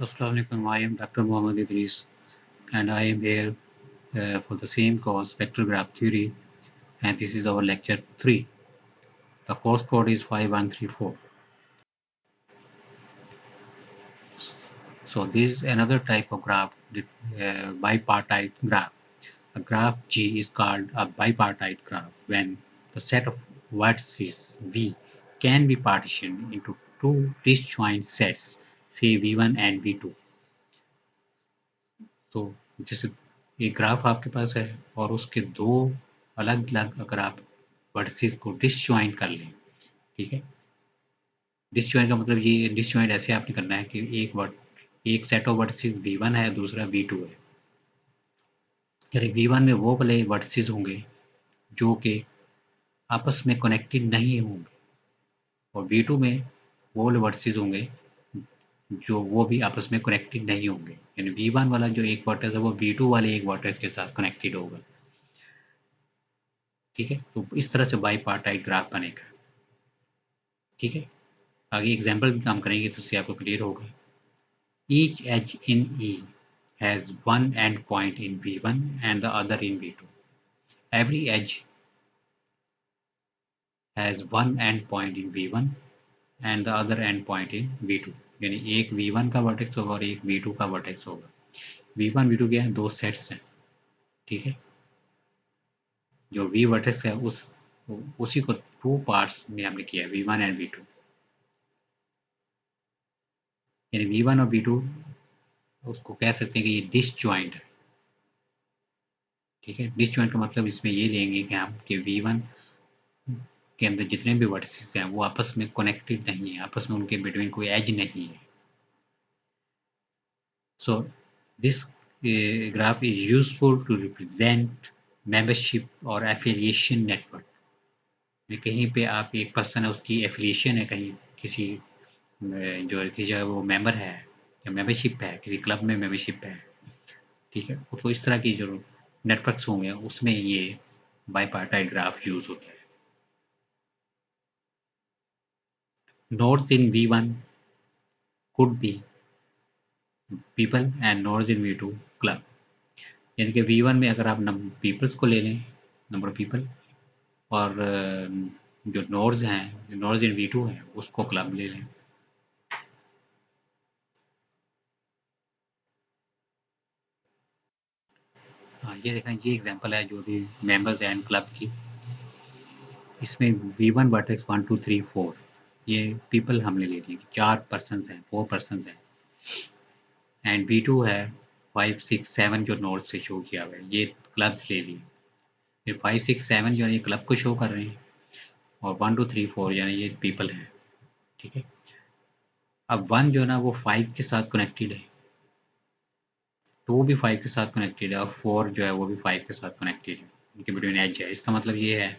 Assalamualaikum. I am Dr. Mohammad Idris, and I am here for the same course, Vector Graph Theory, and this is our lecture 3. The course code is 5134. So this is another type of graph, bipartite graph. A graph G is called a bipartite graph when the set of vertices V can be partitioned into two disjoint sets, say V1 and V2. तो जैसे एक graph आपके पास है और उसके दो अलग-अलग अगर आप वर्टिसेस को डिसजॉइंट कर लें, ठीक है? डिसजॉइंट का मतलब ये डिसजॉइंट ऐसे आपने करना है कि एक सेट ऑफ वर्टिसेस V1 है, दूसरा V2 है। यानी V1 में वो वाले वर्टिसेस होंगे जो कि आपस में कनेक्टेड नहीं होंगे और V2 में वो वाले वर्टिसेस होंगे जो वो भी आपस में कनेक्टेड नहीं होंगे। यानी V1 वाला जो एक वर्टेक्स है वो V2 वाले एक वर्टेक्स के साथ कनेक्टेड होगा। ठीक है, तो इस तरह से बाईपार्टाइट ग्राफ बनेगा। ठीक है, आगे एग्जाम्पल भी काम करेंगे तो उससे आपको क्लियर होगा। Each edge in E has one end point in V1 and the other in V2. Every edge has one end point in V1 and the other end point in V2. यानी एक V1 का vertex होगा और एक V2 का vertex होगा। V1 V2 क्या है, दो सेट्स हैं। ठीक है, जो V वर्टेक्स है उसी को टू पार्ट्स में हमने किया है, V1 एंड V2। यानी V1 और V2 उसको कह सकते हैं कि ये डिसजॉइंट है। ठीक है, डिसजॉइंट का मतलब इसमें ये लेंगे कि हम कि V1 के अंदर जितने भी वर्टिसेस हैं वो आपस में कनेक्टेड नहीं है, आपस में उनके बिटवीन कोई एज नहीं है। So this graph is useful to represent membership और एफिलिएशन नेटवर्क। कहीं पे आप एक पर्सन है उसकी एफिलिएशन है, कहीं किसी जो किसी जगह वो मेंबर है या मेंबरशिप है, किसी क्लब में मेंबरशिप है। ठीक है, तो इस तरह की जो नेटवर्क्स होंगे उसमें ये बाईपार्टाइट ग्राफ यूज होता है। Nodes in V1 could be people and nodes in V2 club. यानी कि V1 में अगर आप पीपल्स को ले लें, नंबर ऑफ पीपल, और जो नोड्स हैं, नोड्स इन V2 हैं, उसको क्लब ले लें। हाँ, ये देखें, ये एग्जांपल है जो भी मेंबर्स हैं क्लब की। इसमें V1 वर्टेक्स 1 2 3 4 ये पीपल हमने ले लिए, 4 पर्सन्स हैं, 4 पर्सन्स हैं, एंड V2 है 5 6 7 जो नोड से शो किया हुआ है, ये क्लब्स ले लिए। फिर 5 6 7 जो है ये क्लब को शो कर रहे हैं और 1 2 3 4 यानी ये पीपल हैं। ठीक है, अब 1 जो है ना वो 5 के साथ कनेक्टेड है, 2 भी 5 के साथ कनेक्टेड है और 4 जो है वो भी 5 के साथ कनेक्टेड है, उनके बिटवीन एज है। इसका मतलब ये है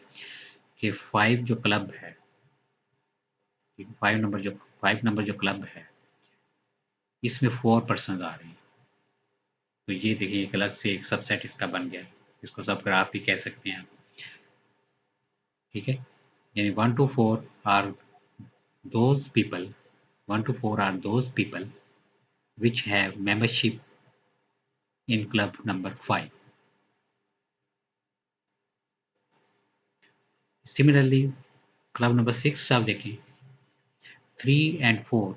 कि 5 जो क्लब है, 5 नंबर जो क्लब है इसमें 4 पर्सन आ रहे हैं। तो ये देखिए एक अलग से एक सबसेट इसका बन गया, इसको सब ग्राफ भी कह सकते हैं। ठीक है, यानी 1 to 4 are those people 1 to 4 are those people which have membership in club number 5. Similarly, club number 6 आप देखें, 3 and 4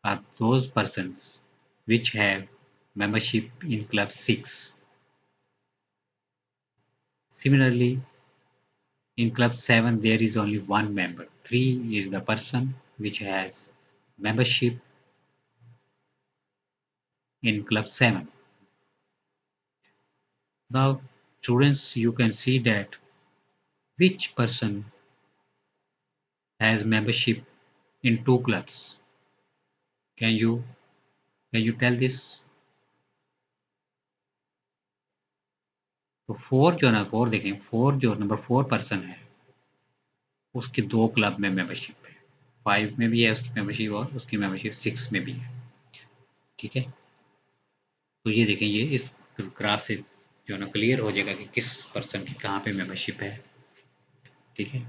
are those persons which have membership in club 6. Similarly, in club 7 there is only one member. 3 is the person which has membership in club 7. Now, students, you can see that which person has membership in 2 clubs. Can you tell this? तो 4 जो है ना, 4 देखें, 4 जो number 4 person है उसके 2 club में membership है, 5 में भी है उसकी मेंबरशिप और उसकी मेंबरशिप 6 में भी है। ठीक है, तो ये देखें, ये इस ग्राफ से जो है ना क्लियर हो जाएगा कि किस पर्सन की कहाँ पे मेंबरशिप है। ठीक है,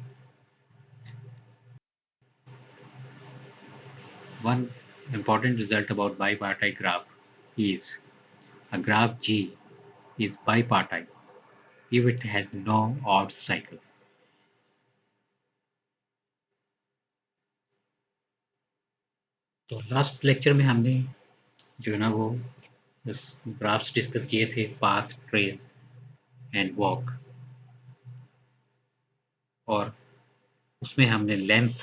one important result about bipartite graph is a graph G is bipartite if it has no odd cycle. तो लास्ट लेक्चर में हमने जो है ना वो ग्राफ्स डिस्कस किए थे, पाथ, ट्रेल एंड वॉक, और उसमें हमने लेंथ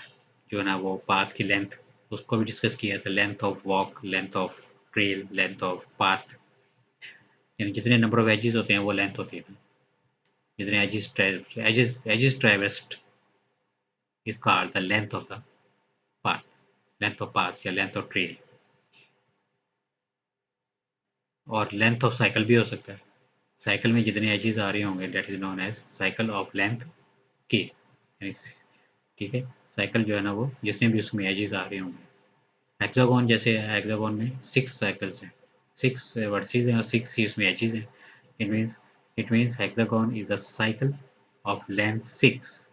जो है ना वो पाथ की लेंथ उसको भी डिस्कस किया था, length of walk, length of trail, length of path, यानी जितने नंबर ऑफ एजेस होते हैं वो लेंथ होती है, जितने edges traversed is called the length of the path, length of path या लेंथ ऑफ ट्रेल। और लेंथ ऑफ साइकिल भी हो सकता है, साइकिल में जितने एजेस आ रहे होंगे that is known as cycle of length k, यानी ठीक है, साइकिल जो है ना वो जितने भी उसमें एजेस आ रहे होंगे। हेक्सागोन जैसे हेक्सागोन में 6 साइकिल्स हैं, 6 वर्टिसेस हैं और 6 ही उसमें एजेस हैं। It means hexagon is a cycle of length 6।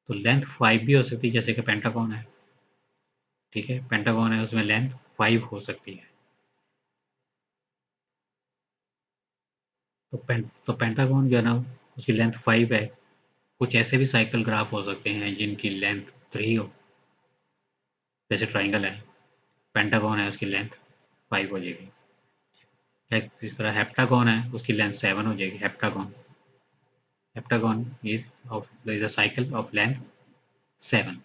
तो लेंथ 5 भी हो सकती है, जैसे कि पेंटागन है, ठीक है, पेंटागन है उसमें लेंथ 5 हो सकती है। तो पेंटागन जो है ना उसकी लेंथ 5 है। कुछ ऐसे भी साइकिल ग्राफ हो सकते हैं जिनकी लेंथ 3 हो, जैसे ट्राइंगल है, पेंटागन है उसकी लेंथ 5 हो जाएगी। इस तरह हेप्टागन है उसकी लेंथ 7 हो जाएगी। Heptagon is a cycle of length 7।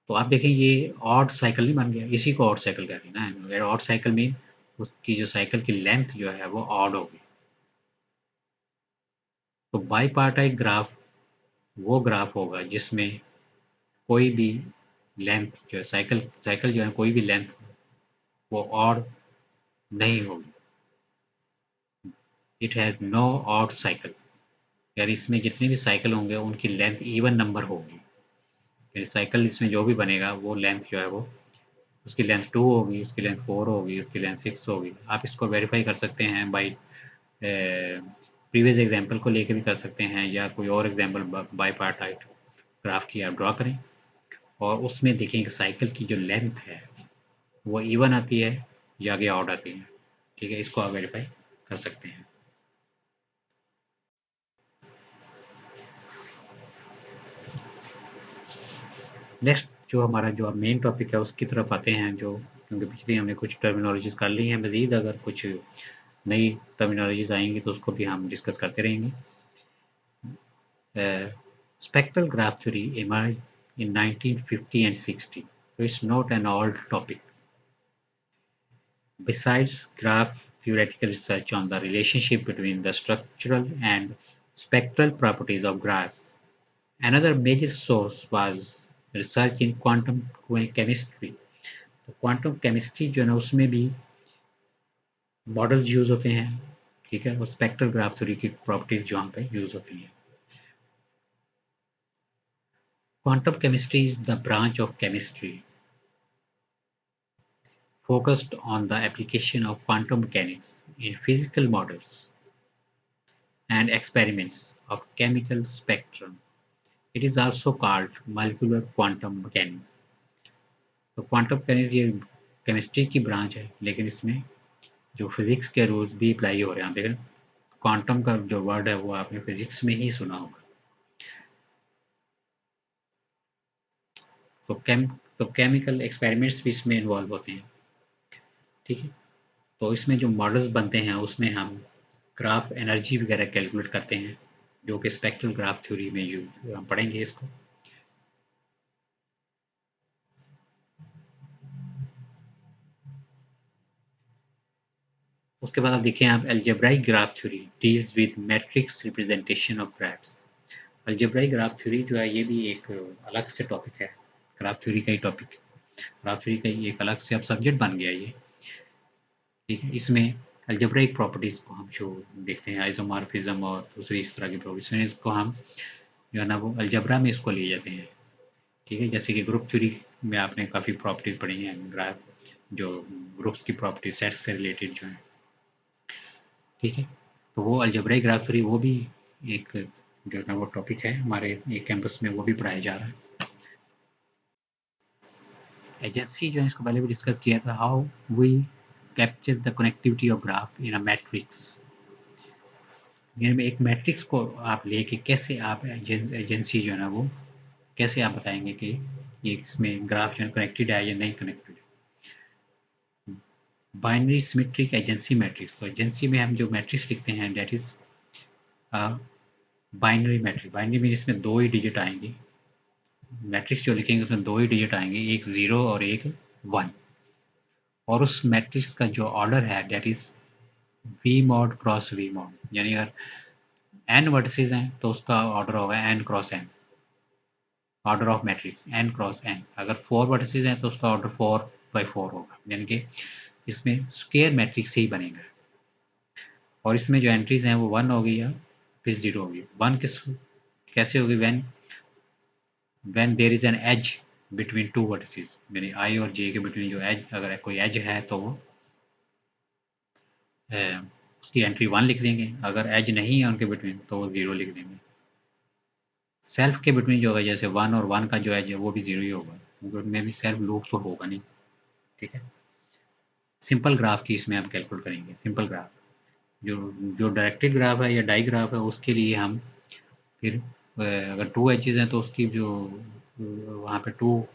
तो आप देखें ये ऑड साइकिल नहीं बन गया, इसी को ऑड साइकिल कह रहे हैं ना। अगर ऑड साइकिल में उसकी जो साइकिल की लेंथ जो है वो ऑड होगी। तो बाईपार्टाइट ग्राफ वो ग्राफ होगा जिसमें कोई भी लेंथ जो है साइकिल जो है कोई भी लेंथ वो ऑड नहीं होगी। It has no odd cycle, यानी इसमें जितने भी साइकिल होंगे उनकी लेंथ इवन नंबर होगी। यानी साइकिल इसमें जो भी बनेगा वो लेंथ जो है वो उसकी लेंथ 2 होगी, उसकी लेंथ 4 होगी, उसकी लेंथ 6 होगी। आप इसको वेरीफाई कर सकते हैं बाई प्रीवियस एग्जांपल को लेके भी कर सकते हैं, या कोई और एग्जांपल बाईपार्टाइट ग्राफ की आप ड्रा करें और उसमें देखें कि साइकिल की जो लेंथ है वो इवन आती है या आगे ऑड आती है। ठीक है, इसको आप वेरीफाई कर सकते हैं। नेक्स्ट जो हमारा जो मेन टॉपिक है उसकी तरफ आते हैं, जो क्योंकि पिछली हमने कुछ टर्मिनोलॉजीज़ कर ली हैं, मज़ीद अगर कुछ नई टर्मिनोलॉजीज़ आएँगी तो उसको भी हम डिस्कस करते रहेंगे। Spectral graph theory emerged in 1950 and 60, so it's not an old topic. Besides graph theoretical research on the relationship between the structural and spectral properties of graphs, another major source was research in quantum chemistry. तो quantum chemistry जो है ना उसमें भी models use होते हैं, ठीक है, और स्पेक्ट्रल ग्राफ थ्योरी की प्रॉपर्टीज़ जो वहाँ पे यूज़ होती हैं। Quantum chemistry is the branch of chemistry focused on the application of quantum mechanics in physical models and experiments of chemical spectrum. It is also called molecular quantum mechanics. तो quantum mechanics ये chemistry की branch है, लेकिन इसमें जो physics के rules भी apply हो रहे हैं। आप देखें क्वांटम का जो वर्ड है वो आपने फिजिक्स में ही सुना होगा। तो केमिकल एक्सपेरिमेंट्स भी इसमें इन्वॉल्व होते हैं, ठीक है। तो इसमें जो मॉडल्स बनते हैं उसमें हम ग्राफ एनर्जी वगैरह कैलकुलेट करते हैं, जो कि स्पेक्ट्रल ग्राफ थ्योरी में हम पढ़ेंगे इसको। उसके बाद आप देखें आप algebraic graph theory deals with matrix representation of graphs. Algebraic graph theory जो है ये भी एक अलग से टॉपिक है, ग्राफ थ्योरी का ही टॉपिक, ग्राफ थ्योरी का ही एक अलग से अब सब्जेक्ट बन गया ये, ठीक है। इसमें अलजेब्राइक प्रॉपर्टीज़ को हम जो देखते हैं आइसोमॉर्फिज्म और दूसरी इस तरह की प्रॉपर्टीज, इसको हम जो है ना वो अलजेब्रा में इसको ले जाते हैं, ठीक है। जैसे कि ग्रुप थ्योरी में आपने काफ़ी प्रॉपर्टीज़ पढ़ी हैं, ग्राफ जो ग्रुप्स की प्रॉपर्टी सेट्स से रिलेटेड जो है, ठीक है। तो वो अलजेब्राइक ग्राफ थ्योरी वो भी एक जो है ना वो टॉपिक है हमारे एक कैंपस में, वो भी पढ़ाया जा रहा है। एजेंसी जो है इसको पहले भी डिस्कस किया था, how we capture the connectivity of graph in a matrix. एक मैट्रिक्स को आप लेके कैसे आप एजेंसी जो है ना वो कैसे आप बताएंगे कि ये इसमें ग्राफ जो है कनेक्टेड है या नहीं connected. Binary symmetric adjacency matrix, तो एजेंसी में हम जो मैट्रिक्स लिखते हैं that is binary matrix. Binary में इसमें दो ही डिजिट आएंगे, मैट्रिक्स जो लिखेंगे उसमें दो ही डिजिट आएंगे, एक 0 और एक 1, और उस मैट्रिक्स का जो ऑर्डर है that is V mod cross V mod, यानी अगर n वर्टिसेस हैं तो उसका ऑर्डर होगा n cross n, order of matrix n cross n। अगर 4 वर्टिसेस हैं तो उसका ऑर्डर 4x4 होगा, यानी कि इसमें स्क्वायर मैट्रिक्स ही बनेगा। और इसमें जो एंट्रीज हैं वो 1 होगी या फिर 0 होगी। 1 कैसे होगी, when there is an edge between two vertices, यानी i और j के बिटवीन जो एज, अगर कोई एज है तो वो उसकी एंट्री 1 लिख देंगे, अगर एज नहीं है उनके बिटवीन तो वो 0 लिख देंगे। सेल्फ के बिटवीन जो होगा, जैसे 1 और 1 का जो एज है वो भी 0 ही होगा, क्योंकि उनमें भी सेल्फ लूप तो होगा नहीं। ठीक है, सिंपल ग्राफ की इसमें हम कैलकुलेट करेंगे। सिंपल ग्राफ जो जो डायरेक्टेड ग्राफ है या डाई ग्राफ है उसके लिए हम फिर अगर 2 एजेस हैं तो उसकी जो वहाँ पे 2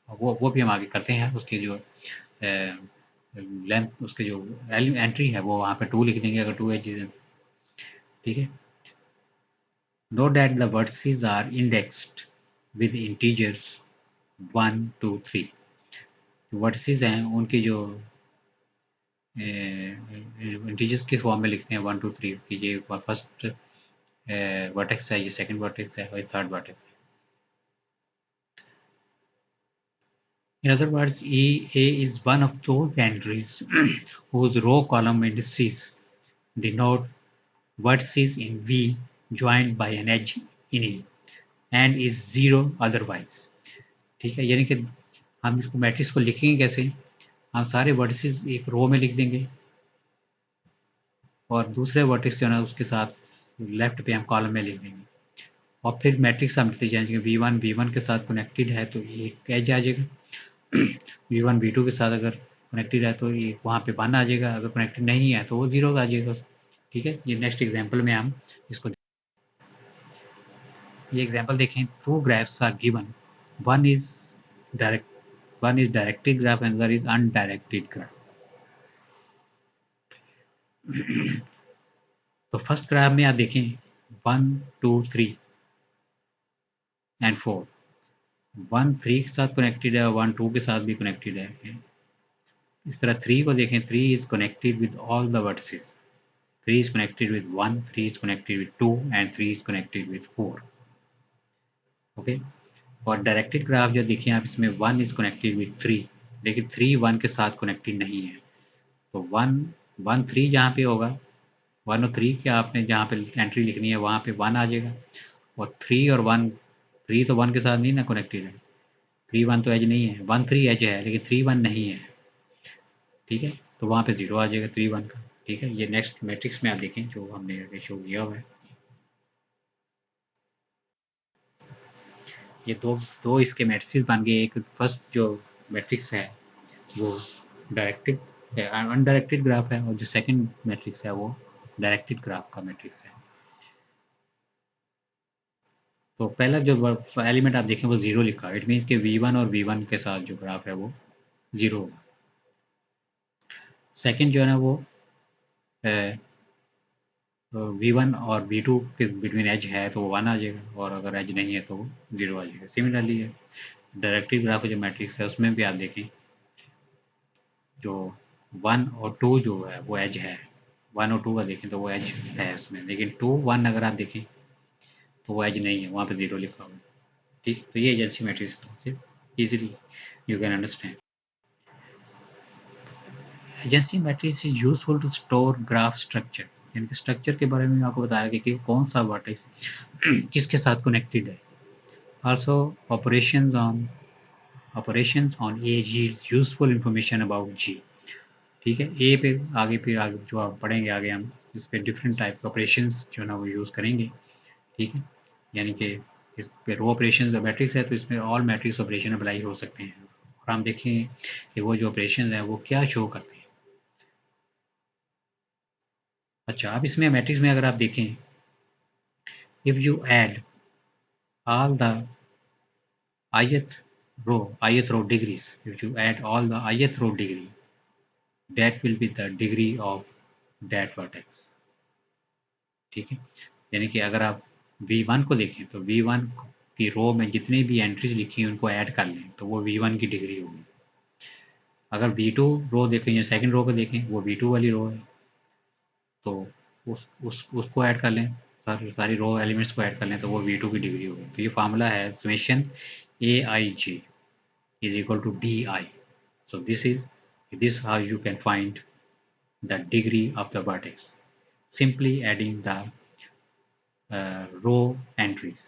वो भी हम आगे करते हैं, उसकी जो लेंथ, उसके जो एंट्री है वो वहाँ पे 2 लिख देंगे अगर 2 एजेस हैं। ठीक है, note that the vertices are indexed with integers 1 2 3। Vertices हैं उनकी जो इंटीजर्स के फॉर्म में लिखते हैं 1 2 3 कि ये फर्स्ट वर्टेक्स है, ये सेकंड वर्टेक्स है और ये थर्ड वर्टेक्स है। In other words, A is one of those entries whose row column indices denote vertices in V joined by an edge in A and is zero otherwise। ठीक है, यानी कि हम इसको मैट्रिक्स को लिखेंगे कैसे, हम सारे वर्टिसेस एक रो में लिख देंगे और दूसरे वर्टेक्स जो है ना उसके साथ लेफ्ट पे हम कॉलम में लिख देंगे, और फिर मैट्रिक्स हम लिखते जाएंगे। V1 के साथ कनेक्टेड है तो एक एज आ जाएगा, V1 V2 के साथ अगर कनेक्टेड है तो ये वहाँ पे 1 आ जाएगा, अगर कनेक्टेड नहीं है तो वो 0 आ जाएगा। ठीक है, ये नेक्स्ट एग्जांपल में हम इसको, ये एग्जांपल देखें। Two graphs are given, one is directed graph and other is undirected graph. तो फर्स्ट ग्राफ में आप देखें 1 2 3 एंड 4, 1 3 के साथ कनेक्टेड है, 1 2 के साथ भी कनेक्टेड है। इस तरह 3 को देखें, 3 is connected with all the vertices, 3 is connected with 1, 3 is connected with 2 and 3 is connected with 4। Okay, और डायरेक्टेड ग्राफ जो देखिए आप, इसमें 1 is connected with 3, लेकिन 3 1 के साथ कनेक्टेड नहीं है। तो 1 1 3 जहाँ पे होगा, 1 और 3 के आपने जहाँ पे एंट्री लिखनी है वहाँ पे 1 आ जाएगा, और 3 और 1, 3 तो 1 के साथ नहीं ना कनेक्टेड है, 3 1 तो एज नहीं है, 1 3 एज है लेकिन 3 1 नहीं है। ठीक है, तो वहाँ पे 0 आ जाएगा 3 1 का। ठीक है, ये नेक्स्ट मैट्रिक्स में आप देखें जो हमने शो किया हुआ है। ये दो इसके मैट्रिक्स बन गए। एक फर्स्ट जो मैट्रिक्स है वो डायरेक्टेड अनडायरेक्टेड ग्राफ है, और जो सेकंड मैट्रिक्स है वो डायरेक्टेड ग्राफ का मैट्रिक्स है। तो पहला जो एलिमेंट आप देखें वो 0 लिखा है, इट मीन्स कि V1 और V1 के साथ जो ग्राफ है वो 0 होगा। सेकंड जो है ना वो V1 और V2 के बिटवीन एज है तो वो 1 आ जाएगा, और अगर एज नहीं है तो वो 0 आ जाएगा। सिमिलरली है डायरेक्टेड ग्राफ का जो मैट्रिक्स है उसमें भी आप देखें जो 1 और 2 जो है वो एज है, 1 और 2 का देखें तो वो एज है उसमें, लेकिन 2 1 अगर आप देखें तो वो एज नहीं है, वहाँ पे 0 लिखा हुआ है। ठीक, तो ये एजेंसी मैट्रिक्स से easily you can understand. Adjacency matrix is useful to store graph structure, यानी कि स्ट्रक्चर के बारे में आपको बताया कि कौन सा वर्टेक्स किसके साथ कनेक्टेड है। Also operations on A yields useful information about G। ठीक है, ए पे आगे फिर आगे जो आप पढ़ेंगे आगे हम इस पे डिफरेंट टाइप के ऑपरेशंस जो ना वो यूज़ करेंगे। ठीक है, यानी कि इस पे रो ऑपरेशंस मैट्रिक्स है तो इसमें ऑल मैट्रिक्स ऑपरेशन अप्लाई हो सकते हैं। और हम देखें कि वो जो ऑपरेशन है वो क्या शो करते हैं। अच्छा, अब इसमें मैट्रिक्स में अगर आप देखें, if you add all the ith row degrees, if you add all the ith row degree, that will be the degree of that vertex। ठीक है, यानी कि अगर आप V1 को देखें तो V1 की रो में जितनी भी एंट्रीज लिखी हैं उनको ऐड कर लें तो वो V1 की डिग्री होगी। अगर V2 रो देखें या सेकंड रो को देखें, वो V2 वाली रो है, तो उसको ऐड कर लें, सारी रो एलिमेंट्स को ऐड कर लें तो वो V2 की डिग्री होगी। तो ये फार्मूला है summation AIJ is equal to DI। So this how you can find the degree of the vertex, simply adding the row entries।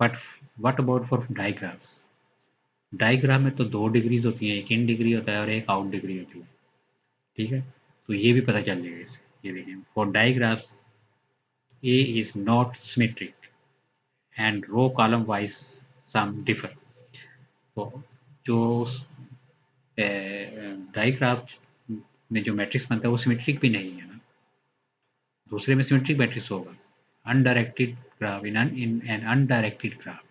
But what about for diagrams? Diagram में तो 2 degrees होती हैं, एक in degree होता है और एक out degree होती है। ठीक है, तो ये भी पता चल जाएगा इससे। ये देखें, for डायग्राफ्स A is not symmetric and row column wise some differ। तो जो डायग्राफ में जो मैट्रिक्स बनता है वो सिमेट्रिक भी नहीं है ना, दूसरे में सिमेट्रिक मैट्रिक्स होगा। Undirected graph, in an undirected graph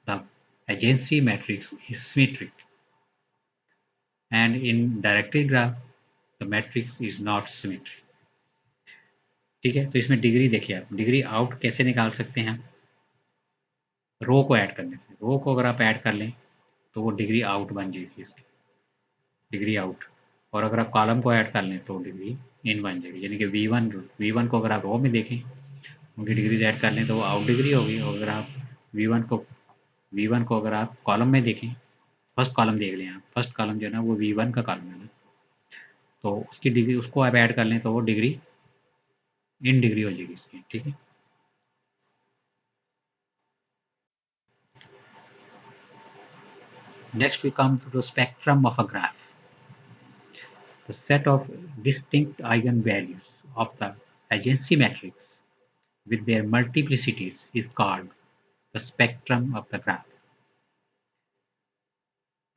the agency matrix is symmetric and in directed graph the matrix is not symmetric. ठीक है, तो इसमें डिग्री देखिए आप, डिग्री आउट कैसे निकाल सकते हैं? रो को ऐड करने से। रो को अगर आप ऐड कर लें तो वो डिग्री आउट बन जाएगी इसकी, डिग्री आउट। और अगर आप कॉलम को ऐड कर लें तो डिग्री इन बन जाएगी, यानी कि वी वन को अगर आप रो में देखें, उनकी डिग्रीज ऐड कर लें तो वो आउट डिग्री होगी। और अगर आप वी वन को अगर आप कॉलम में देखें, फर्स्ट कॉलम देख लें आप, फर्स्ट कॉलम जो है ना वो वी1 का कॉलम है ना, तो उसकी डिग्री, उसको आप ऐड कर लें तो वो डिग्री इन डिग्री हो जाएगी इसकी। ठीक है, next we come to the spectrum of a graph. The set of distinct eigenvalues of the agency matrix with their multiplicities is called the spectrum of the graph।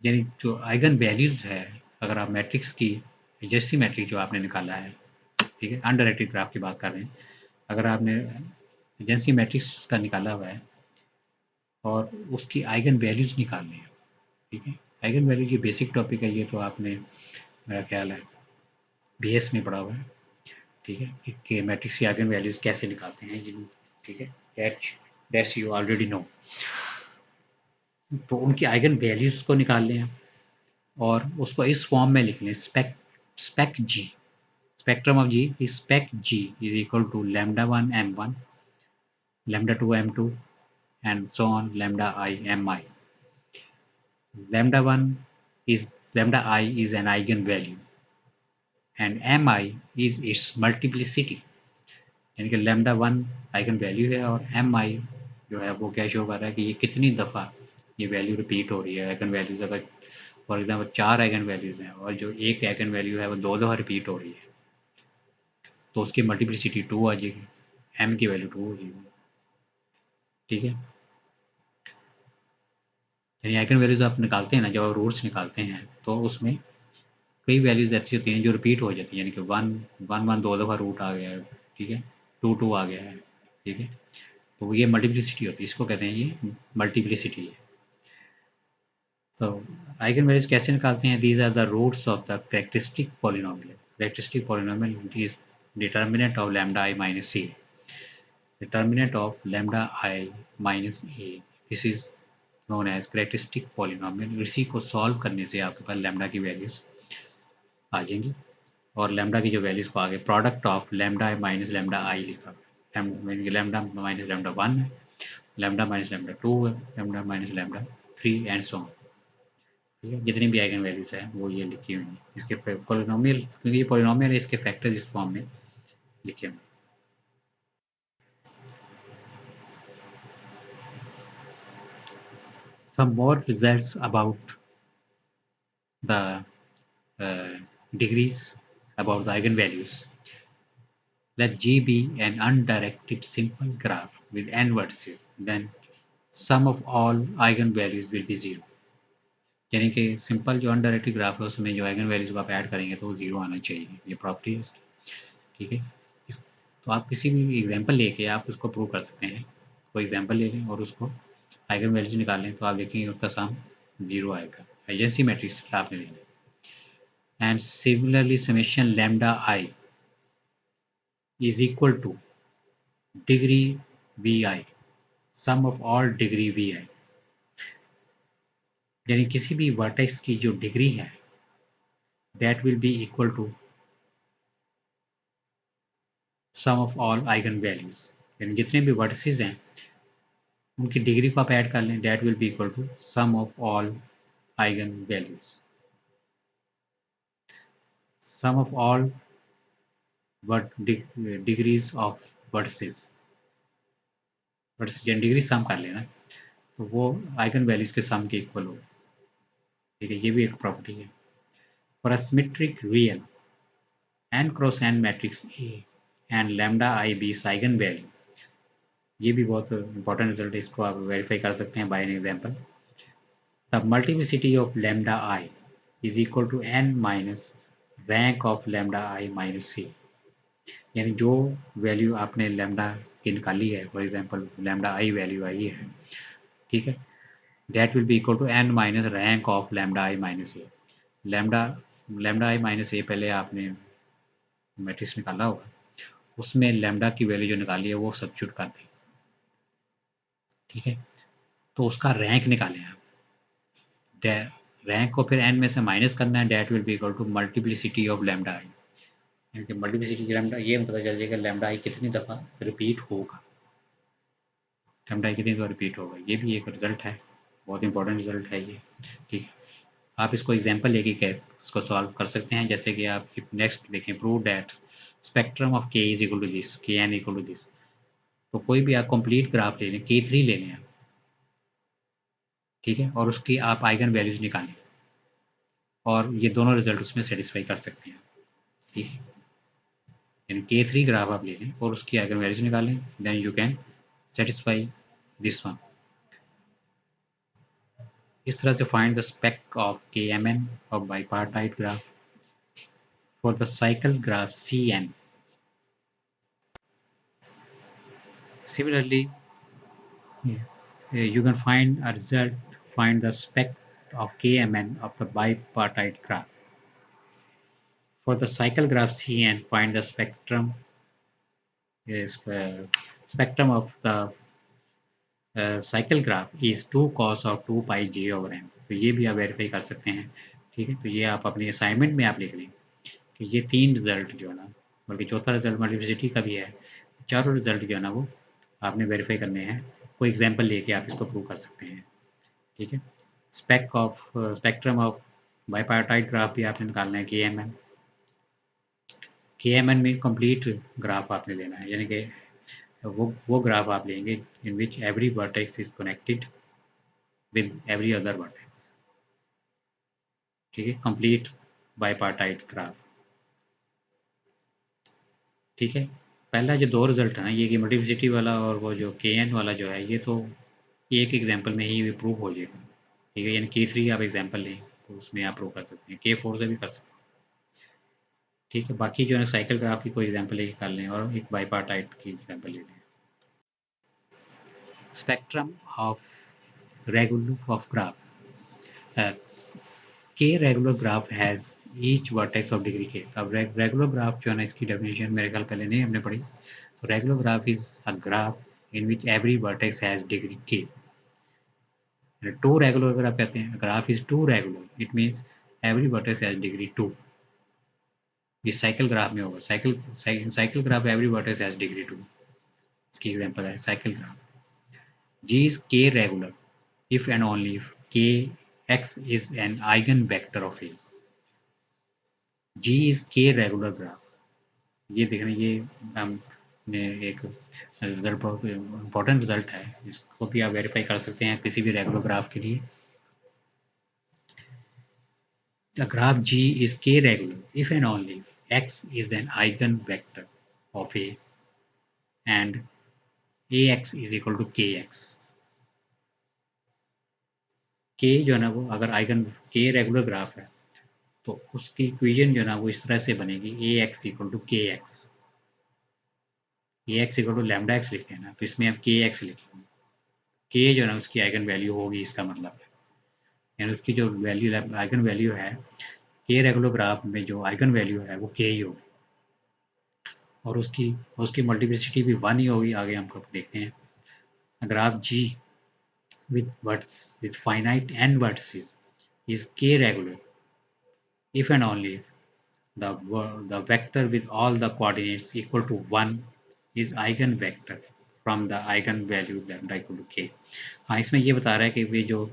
यानी जो eigen values है, अगर आप मैट्रिक्स की agency matrix जो आपने निकाला है, ठीक है, अनडायरेक्टेड ग्राफ की बात कर रहे हैं, अगर आपने एजेंसी मैट्रिक्स का निकाला हुआ है और उसकी आइगन वैल्यूज निकालनी है, ठीक है, आइगन वैल्यू की बेसिक टॉपिक है ये, तो आपने मेरा ख्याल है BS में पढ़ा हुआ है। ठीक है, कि मैट्रिक्स की आइगन वैल्यूज कैसे निकालते हैं जिन, ठीक है, दैट्स यू ऑलरेडी नो। तो उनकी आइगन वैल्यूज को निकाल लें और उसको इस फॉर्म में लिख लें, spec G, spectrum of G is spec G is equal to λ1 m1, λ2 m2 and so on λi mi। λ1 is λi is an eigenvalue and mi is its multiplicity, यानी कि λ1 आइगन वैल्यू है और mi जो है वो क्या show कर रहा है कि ये कितनी दफ़ा ये वैल्यू रिपीट हो रही है। आइगन वैल्यूज़ अगर फॉर एग्जांपल 4 आइगन वैल्यूज़ हैं और जो एक आइगन वैल्यू है वो 2 दफ़ा रिपीट हो रही है, तो उसकी मल्टीप्लिसिटी 2 आ जाएगी, m की वैल्यू 2 हो जाएगी। ठीक है, यानी आइगन वैल्यूज़ आप निकालते हैं ना, जब आप रूट्स निकालते हैं तो उसमें कई वैल्यूज़ ऐसी होती हैं जो रिपीट हो जाती हैं, यानी कि 1 2 दफ़ा रूट आ गया है, ठीक है, 2 आ गया है, ठीक है, तो ये मल्टीप्लिसिटी होती है, इसको कहते हैं ये मल्टीप्लिसिटी है। तो आइगन वैल्यूज कैसे निकालते हैं? These are the roots of the characteristic polynomial. Characteristic polynomial is determinant of lambda I minus C, determinant of lambda I minus A, this is known as characteristic polynomial. इसी को solve करने से आपके पास lambda की values आ जाएंगी और lambda की जो वैल्यूज को आगे product of lambda I minus lambda i लिखा है, लैम्डा माइनस लैम्डा 1 है, लैम्डा माइनस लैम्डा 2 है, lambda minus lambda 3 and so on. ठीक है, जितनी भी आइगन वैल्यूज है वो ये लिखी हुई हैं इसके पॉलिनोमियल, क्योंकि ये पॉलिनोमियल है इसके फैक्टर्स इस फॉर्म में लिखे हुए हैं। Some more results about the uh, degrees, about the eigenvalues. Let G be an undirected simple graph with n vertices, then sum of all eigen values will be zero. यानी कि simple जो undirected graph है उसमें जो eigen values को आप add करेंगे तो जीरो आना चाहिए, ये प्रॉपर्टी है इसकी। ठीक है। इस तो आप किसी भी एग्जांपल लेके आप उसको प्रूव कर सकते हैं। कोई एग्जांपल ले लें और उसको आइगन वैल्यूज निकाल लें तो आप देखेंगे उसका सम जीरो आएगा। एजेंसी मैट्रिक्स आपने ले लें। And similarly summation lambda i is equal to degree v i, sum of all degree v i. यानी किसी भी वर्टेक्स की जो डिग्री है that will be equal to sum of all eigen values. यानी जितने भी वर्टिसेस हैं उनकी डिग्री को आप ऐड कर लें, that will be equal to sum of all eigen values. Sum of all degrees of vertices, vertices degree sum कर लेना तो वो आइगन वैल्यूज के सम के इक्वल हो। ठीक है, ये भी एक प्रॉपर्टी है। For a symmetric real n cross n matrix A and lambda i be eigen value, ये भी बहुत इंपॉर्टेंट रिजल्ट है, इसको आप वेरीफाई कर सकते हैं by an example. The multiplicity of lambda i is equal to n minus rank of lambda I minus C. यानी जो वैल्यू आपने लैम्डा की निकाली है, for example lambda i value i है, ठीक है, that will be equal to n minus rank of lambda I minus A. Lambda lambda I minus A पहले आपने मैट्रिक्स निकाला होगा, उसमें लैम्डा की वैल्यू जो निकाली है वो सब्स्टिट्यूट कर दें। ठीक है, तो उसका रैंक निकालें आप। रैंक को फिर n में से माइनस करना है, that will be equal to multiplicity of lambda i. यानी कि मल्टीप्लिसिटी लैम्डा ये पता चल जाएगा लैम्डा आई कितनी दफ़ा रिपीट होगा, लैम्डा आई कितनी दफ़ा रिपीट होगा। ये भी एक रिजल्ट है, बहुत इंपॉर्टेंट रिजल्ट है ये। ठीक है, आप इसको एग्जांपल लेके इसको सॉल्व कर सकते हैं। जैसे कि आप नेक्स्ट देखें, प्रूव डैट स्पेक्ट्रम ऑफ के इज इक्वल टू दिस, के एन इक्वल टू दिस। तो कोई भी आप कंप्लीट ग्राफ ले लें, के थ्री ले लें आप, ठीक है, और उसकी आप आइगन वैल्यूज निकालें और ये दोनों रिजल्ट उसमें सेटिस्फाई कर सकते हैं। ठीक है, यानी के थ्री ग्राफ आप ले लें और उसकी आइगन वैल्यूज निकालें, then you can satisfy this one. इस तरह से find the spec of K M N of bipartite graph for the cycle graph C N. Similarly, you can find a result, find the spec of Kmn of the bipartite graph. For the cycle graph Cn, find the spectrum of the cycle graph is 2 cos of 2 pi j over n। तो ये भी आप verify कर सकते हैं। ठीक है, तो ये आप अपनी असाइनमेंट में आप लिख लें कि ये तीन रिजल्ट जो है ना, बल्कि चौथा रिजल्ट मल्टीप्लिसिटी का भी है, चारों रिजल्ट जो है ना वो आपने वेरीफाई करने हैं। कोई एग्जांपल लेके आप इसको प्रूव कर सकते हैं। ठीक है, स्पेक्ट्रम ऑफ बाईपार्टाइट ग्राफ भी आपने निकालना है, के एम एन में कंप्लीट ग्राफ आपने लेना है, यानी कि वो ग्राफ आप लेंगे in which every vertex is connected with every other vertex. ठीक है, कंप्लीट बाईपार्टाइट ग्राफ। ठीक है, पहला जो दो रिजल्ट है ना, ये कि मल्टीप्लिसिटी वाला और वो जो के एन वाला जो है, ये तो एक एग्जाम्पल में ही प्रूव हो जाएगा। ठीक है, यानी के थ्री आप एग्जाम्पल लें तो उसमें आप प्रूव कर सकते हैं, के फोर से भी कर सकते हैं। ठीक है, बाकी जो है साइकिल ग्राफ की कोई एग्जांपल लेके कर लें और एक बाईपार्टाइट की एग्जांपल ले लें। Spectrum of regular of graph, K regular graph has each vertex of degree K. अब रेगुलर ग्राफ जो है ना, इसकी डेफिनेशन मेरे ख्याल पहले नहीं हमने पढ़ी। तो regular graph is a graph in which every vertex has degree k. Two regular अगर आप कहते हैं graph is two regular, it means every vertex has degree two. ये साइकिल ग्राफ में होगा, cycle graph every vertex has degree two. इसकी example है cycle graph. G is k regular if and only if kx is an eigenvector of A. G is k regular graph। ये देख रहे हैं, ये हमने एक रिजल्ट, बहुत इंपॉर्टेंट रिजल्ट है, इसको भी आप वेरीफाई कर सकते हैं किसी भी रेगुलर ग्राफ के लिए। The graph G is k regular if and only if x is an eigenvector of A and ax is equal to kx। के जो है ना वो अगर आइगन के रेगुलर ग्राफ है तो उसकी इक्वेशन जो है ना वो इस तरह से बनेगी A x equal to k x, A x equal to lambda x लिखते हैं ना, तो इसमें अब के एक्स लिखेंगे। के जो है ना उसकी आइगन वैल्यू होगी, इसका मतलब है यानी उसकी जो वैल्यू आइगन वैल्यू है के रेगुलर ग्राफ में जो आइगन वैल्यू है वो के ही होगी, और उसकी मल्टीप्लिसिटी भी 1 ही होगी। आगे हम कब देखते हैं। Graph ji with finite n vertices is k regular if and only if the vector with all the coordinates equal to 1 is eigenvector from the eigenvalue lambda equal to k। हाँ, इसमें ये बता रहा है कि ये जो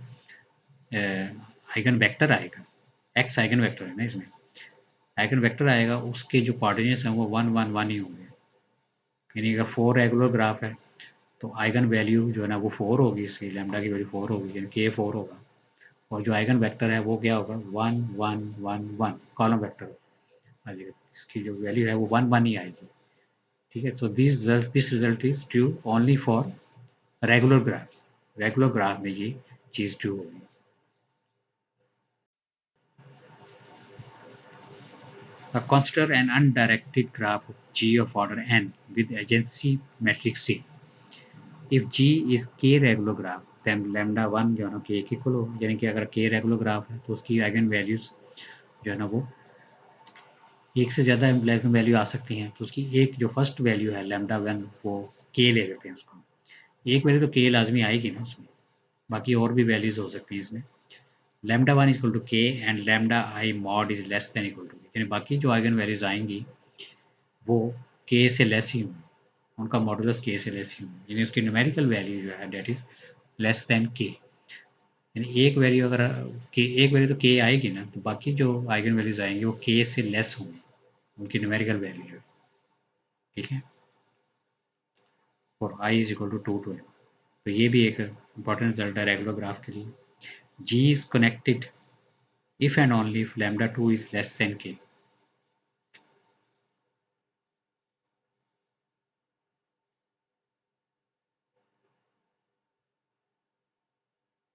आइगन वेक्टर आएगा, एक्स आइगन वेक्टर है ना, इसमें आइगन वेक्टर आएगा उसके जो कोऑर्डिनेट्स हैं वो 1 1 1 ही होंगे। यानी अगर 4 रेगुलर ग्राफ है तो आइगन वैल्यू जो है ना वो 4 होगी, इसकी लैम्डा की वैल्यू 4 होगी, यानी के 4 होगा। और जो आइगन वेक्टर है वो क्या होगा, 1 1 1 1 कॉलम वेक्टर आ जाएगा, इसकी जो वैल्यू है वो 1 1 ही आएगी। ठीक है, so this result is true only for regular graphs. Regular graph में ये चीज़ ट्रू होगी। Consider an undirected graph of G of order n with agency matrix C. If G is k regular graph, then lambda 1 जो है ना k equal हो, यानी कि अगर k रेगुलर ग्राफ है तो उसकी आइगन वैल्यूज जो है ना वो एक से ज़्यादा आइगन वैल्यू आ सकती हैं। तो उसकी एक जो फर्स्ट वैल्यू है लैम्डा 1 वो k ले लेते हैं उसको। एक वैल्यू तो k लाजमी आएगी ना उसमें, बाकी और भी वैल्यूज हो सकती हैं इसमें। Lambda 1 equal to k and lambda i mod is less than equal to, यानी बाकी जो आइगन वैल्यूज आएंगी वो k से लेस ही होंगी, उनका मॉडुलस k से लेस ही होंगी, यानी उसकी न्यूमेरिकल वैल्यू जो है that is less then k। यानी एक वैल्यू अगर एक वैल्यू तो k आएगी ना, तो बाकी जो आइगन वैल्यूज आएंगी वो k से लेस होंगी, उनकी न्यूमेरिकल वैल्यू जो है। ठीक है, और i इज इक्वल टू 2 तो ये भी एक इंपॉर्टेंट रिजल्ट है रेगुलर ग्राफ के लिए। g is connected if and only if lambda 2 is less than k।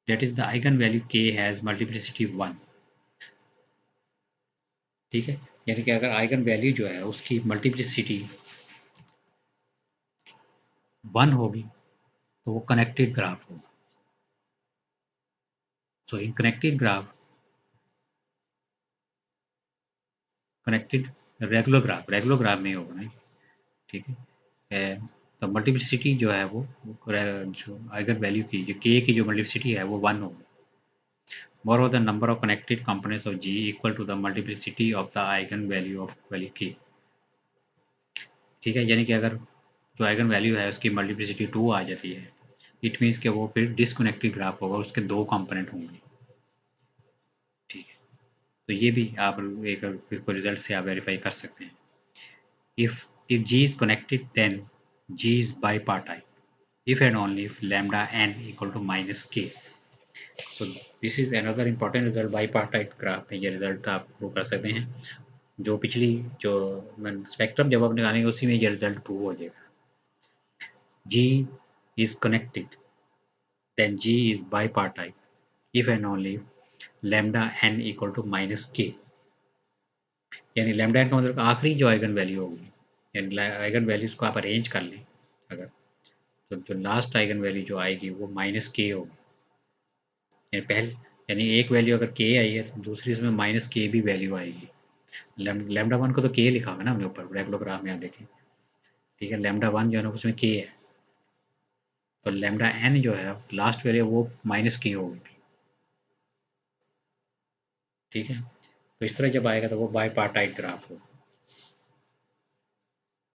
That is the eigenvalue k has multiplicity 1। ठीक है, यानी कि अगर आइगन वैल्यू जो है उसकी मल्टीप्लिसिटी 1 होगी तो वो कनेक्टेड ग्राफ होगा। So in connected graph, connected regular graph में ही होगा ना। ठीक है, तो मल्टीप्लिसिटी जो है वो जो आइगन वैल्यू की जो k की जो मल्टीप्लिसिटी है वो 1 होगी। Moreover, the number of connected components of G equal to the multiplicity of the eigenvalue of value k। ठीक है, यानी कि अगर जो आइगन वैल्यू है उसकी मल्टीप्लिसिटी 2 आ जाती है, इट मीन्स कि वो फिर डिसकनेक्टेड ग्राफ होगा, उसके 2 कंपोनेंट होंगे। ठीक है, तो ये भी आप एक इसको रिजल्ट से आप वेरीफाई कर सकते हैं। If G is connected then G is bipartite if and only if lambda n equal to minus k। So this is another important result, bipartite graph में ये रिजल्ट आप वो कर सकते हैं। जो पिछली जो स्पेक्ट्रम जब आप निकालेंगे उसी में ये रिजल्ट प्रूव हो जाएगा। G is connected then G is bipartite if and only lambda n equal to minus k। यानी लैम्डा n का मतलब आखिरी जो आइगन वैल्यू होगी, यानी आइगन वैल्यूज को आप अरेंज कर लें अगर, तो जो लास्ट आइगन वैल्यू जो आएगी वो माइनस के होगी। यानी एक वैल्यू अगर k आई है तो दूसरी इसमें माइनस के भी वैल्यू आएगी। लैम्डा 1 को तो k लिखा हुआ है ना हमने ऊपर रेगुलर ग्राफ में, आप देखें। ठीक है, लैम्डा 1 जो है ना उसमें k है, तो लैम्डा n जो है लास्ट वैल्यू वो माइनस के होगी। ठीक है, तो इस तरह जब आएगा तो वो बाईपार्टाइट ग्राफ होगा।